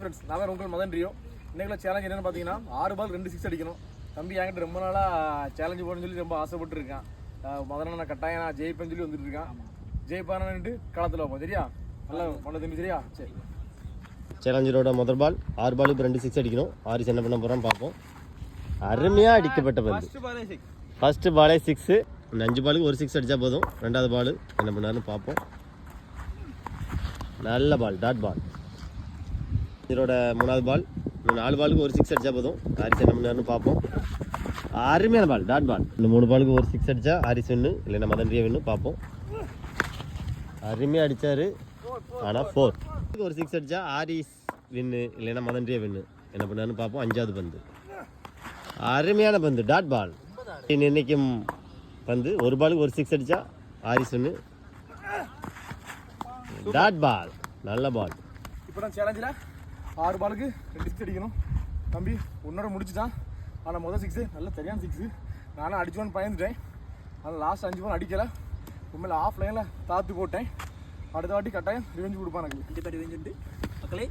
Friends நான் உங்கள் Madan Rio. இன்னைக்குள்ள சேலஞ்ச் என்னன்னு பார்த்தீங்கன்னா 6 பால் 2 6 அடிக்கணும். தம்பி என்கிட்ட ரொம்ப நாளாக சேலஞ்சு போகணும்னு சொல்லி ரொம்ப ஆசைப்பட்டு இருக்கேன். மதன நான் கட்டாயம் நான் ஜெயிப்பேன்னு சொல்லி வந்துட்டு இருக்கேன். ஜெயிப்பானு களத்தில் வைப்போம். சரியா? நல்லா பண்ண தம்பி. சரியா? சரி. சேலஞ்சரோட முதல் பால் 6 பாலுக்கு 2 6 அடிக்கணும். ஆரிஸ் என்ன பண்ண போகிறோம் பார்ப்போம். அருமையாக அடிக்கப்பட்ட பந்து. ஃபர்ஸ்ட் பாலே 6. 5 பாலுக்கு ஒரு 6 அடித்தா போதும். ரெண்டாவது பால் என்ன பண்ணாருன்னு பார்ப்போம். நல்ல பால், டாட் பால். இதோட மூணாவது பால் 4 பாலுக்கு ஒரு 6 அடித்தா போதும். ஆரிஸ் என்ன பண்ணாருன்னு பார்ப்போம். அருமையான பால், டாட் பால். இந்த 3 பாலுக்கு ஒரு 6 அடித்தா ஆரிஸ் வின்னு, இல்லைன்னா மதன் ரியா வின்னு பார்ப்போம். அருமையாக அடித்தார், ஆனால் 4. ஒரு 6 அடித்தா ஆரிஸ் வின்னு, இல்லைன்னா மதன் ரியா வின்னு. என்ன பண்ணாருன்னு பார்ப்போம். 5வது பந்து அருமையான பந்து, டாட் பால். நிர்ணயிக்கும் பந்து. 1 பாலுக்கு ஒரு 6 அடித்தா ஆரிஸ் வின்னு, டாட் பால். நல்ல பால். இப்போ நான் சேலஞ்சில் 6 பாலுக்கு 2 6 அடிக்கணும். தம்பி உன்னோட முடிச்சுட்டான். ஆனால் முதல் 6 நல்ல சரியான 6. நானும் அடிச்சோன்னு பயந்துட்டேன். ஆனால் லாஸ்ட் 5 பால் அடிக்கலை. உண்மையில் ஆஃப் லைனில் தாத்து போட்டேன். அடுத்த வாட்டி கட்டாயம் ரிவெஞ்சு கொடுப்பான். எனக்கு கண்டிப்பாக ரிவெஞ்சு மக்களே.